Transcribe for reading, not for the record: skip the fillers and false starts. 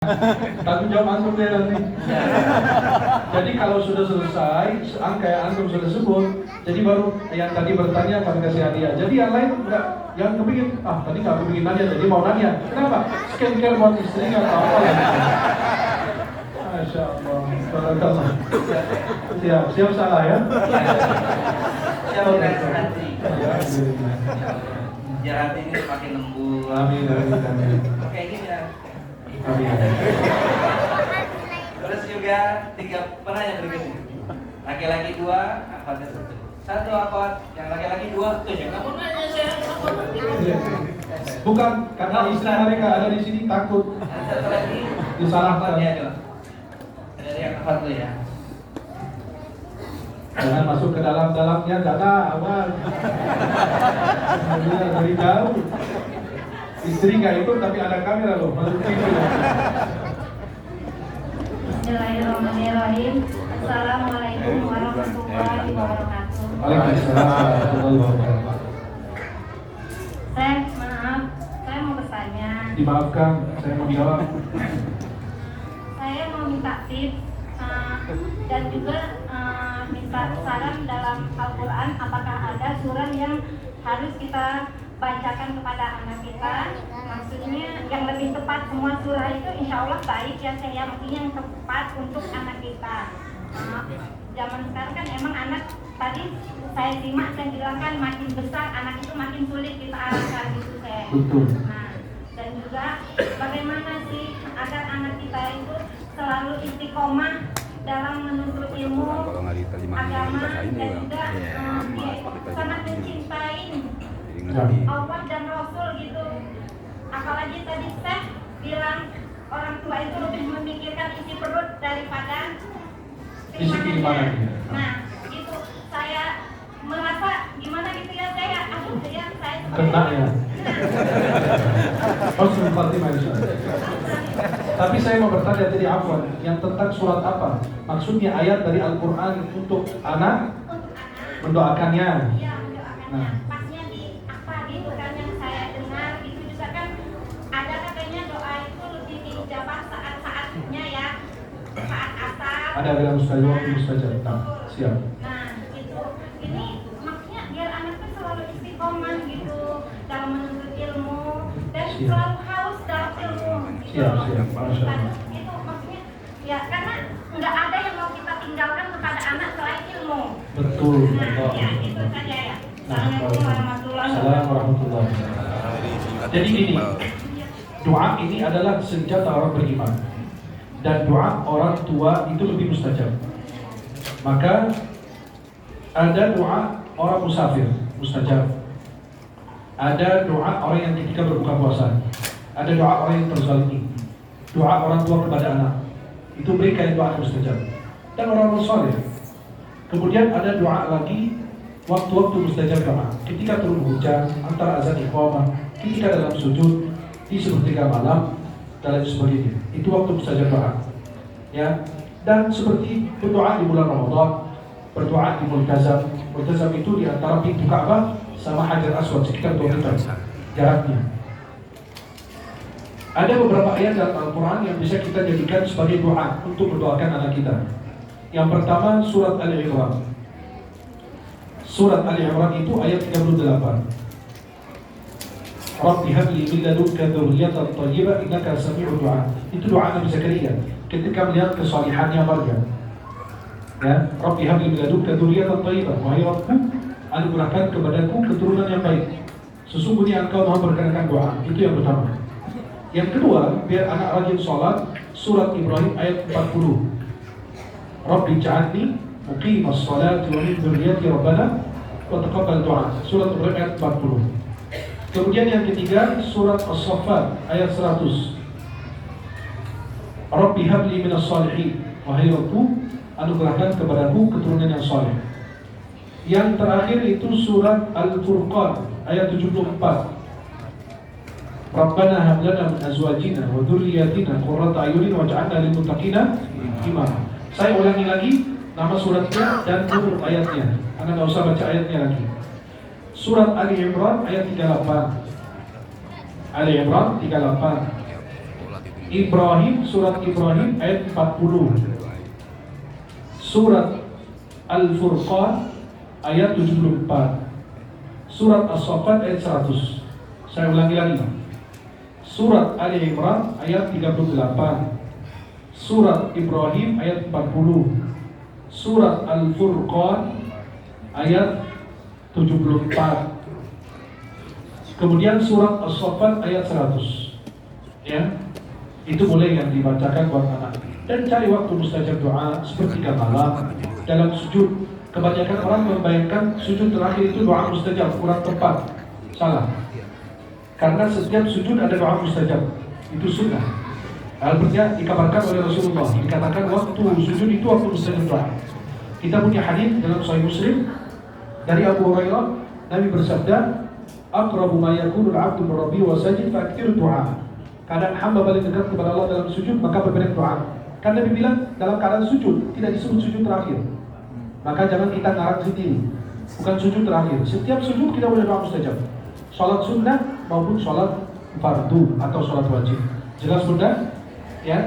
Tanggung jawab antum deh nanti. Jadi kalau sudah selesai, angka yang antum sudah sebut, jadi baru yang tadi bertanya kami kasih hadiah. Jadi yang lain enggak, yang kepingin, tadi nggak kepingin nanya, jadi mau nanya. Kenapa? Skincare buat istrinya atau apa ya? Masya Allah, barakallah. Siap salah ya? Siap nanti. Biar hati ini semakin lembut. Amin. Kayak gini ya. Amin. Terus juga 3 pertanyaan berikutnya. Laki-laki 2, akhwatnya 1 akhwat, yang laki-laki 2 tuh jangan kamu nanya saya akhwat. Bukan, karena istri mereka ada di sini takut Satu lagi disalahkan. akhwatnya dong. Ada yang akhwat tuh ya. Jangan masuk ke dalam-dalamnya, Dana, aman. Dari jauh. Istri nggak ikut, tapi ada kamera loh, masuk TV loh. Bismillahirrahmanirrahim. Assalamualaikum warahmatullahi wabarakatuh. Waalaikumsalam warahmatullahi wabarakatuh. Maaf, saya mau bertanya. Dimaafkan, saya mau jawab. Saya mau minta tips dan juga minta saran dalam Al-Quran. Apakah ada surah yang harus kita bacakan kepada anak kita? Maksudnya yang lebih tepat, semua surah itu insya Allah baik ya saya, maksudnya yang tepat untuk anak kita. Zaman sekarang kan emang anak, tadi saya simak saya bilang kan makin besar anak itu makin sulit kita arahkan gitu saya. Betul. Nah, dan juga bagaimana sih agar anak kita itu selalu istiqomah dalam menuntut ilmu agama dan juga dia sangat mencintai Allah dan Rasul gitu. Apalagi tadi Syekh bilang orang tua itu lebih memikirkan isi perut daripada Isi keimanan. Nah, itu saya merasa gimana gitu ya saya, saya Kena ya. Husnul Khatimah insyaallah. Tapi saya mau bertanya tadi afwan, yang tentang surat apa? Maksudnya ayat dari Al-Quran untuk anak mendoakannya. Iya, mendoakannya. Nah. Pasnya di apa gitu kan yang saya dengar itu juga kan ada katanya doa itu lebih diijabah saat-saatnya ya. Saat asar. Ada bilang mustajab, mustajab. Siap. Nah, gitu. Ini maksudnya biar anak tuh selalu istiqomah gitu dalam menuntut ilmu dan Siap. selalu haus dalam ilmu gitu. Siap, Masya Allah. Itu maksudnya ya karena nggak ada yang mau kita tinggalkan kepada anak selain ilmu. Betul. Nah, ya itu saja ya. Assalamualaikum warahmatullahi Assalamualaikum warahmatullahi wabarakatuh. wabarakatuh. Jadi gini, doa ini adalah senjata orang beriman. Dan doa orang tua itu lebih mustajab. Maka ada doa orang musafir, mustajab. Ada doa orang yang ketika berbuka puasa. Ada doa orang yang terzalimi. Doa orang tua kepada anak. Itu mereka yang doa mustajab. Dan orang saleh. Kemudian ada doa lagi waktu-waktu mustajab doa. Ketika turun hujan, antara azan iqamah, ketika dalam sujud, di sepertiga malam, dan lain sebagainya. Itu waktu mustajab doa. Ya. Dan seperti berdoa di bulan Ramadan, berdoa di Multazam. Multazam itu di antara pintu Ka'bah sama Hajar Aswad sekitar 2 meter jaraknya. Ada beberapa ayat dalam Al-Quran yang bisa kita jadikan sebagai doa untuk mendoakan anak kita. Yang pertama surat Al-Imran. Surat Al-Imran itu ayat 38. Rabbi habli min ladunka dzurriyyatan thayyibah innaka sami'ud du'a. Itu doa Nabi Zakaria ketika melihat kesalihannya Maryam. Ya, Rabbi habli min ladunka dzurriyyatan thayyibah. Wahai Rabbku, anugerahkan kepadaku keturunan yang baik. Sesungguhnya Engkau Maha berkenan doa. Itu yang pertama. Yang kedua, biar anak rajin sholat, surat Ibrahim ayat 40. Rabbi ja'alni muqimas sholati wa min dzurriyyati rabbana wa taqabbal du'a. Surat Ibrahim ayat 40. Kemudian yang ketiga, surat As-Saffat ayat 100. Rabbi habli minas salihin. Wahai Rabbku, anugerahkan kepadaku keturunan yang saleh. Yang terakhir itu surat Al-Furqan ayat 74. Rabbana hab lana min azwajina wa dzurriyyatina qurrata a'yunin waj'alna lil muttaqina imama. Saya ulangi lagi nama suratnya dan nomor ayatnya. Anda enggak usah baca ayatnya lagi. Surat Ali Imran ayat 38. Ali Imran 38. Ibrahim, surat Ibrahim ayat 40. Surat Al-Furqan ayat 74. Surat As-Saffat ayat 100. Saya ulangi lagi. Surat Ali Imran ayat 38. Surat Ibrahim ayat 40. Surat Al-Furqan ayat 74. Kemudian surat As-Saffat ayat 100. Ya. Itu boleh yang dibacakan buat anak. Dan cari waktu mustajab doa sepertiga malam dalam sujud. Kebanyakan orang membayangkan sujud terakhir itu doa mustajab, kurang tepat. Salah. Karena setiap sujud ada doa mustajab. Itu sunnah. Artinya dikabarkan oleh Rasulullah, dikatakan waktu sujud itu waktu mustajab doa. Kita punya hadis dalam Sahih Muslim dari Abu Hurairah, Nabi bersabda, "Aqrabu ma yakunu al-'abdu min rabbihi wa sajid fa'aktsiru du'a." Kadang hamba paling dekat kepada Allah dalam sujud, maka berbanyak doa. Kan Nabi bilang dalam keadaan sujud, tidak disebut sujud terakhir. Maka jangan kita ngarang sendiri. Bukan sujud terakhir. Setiap sujud kita boleh doa mustajab. Salat sunnah maupun salat fardu atau salat wajib. Jelas Bunda? Ya.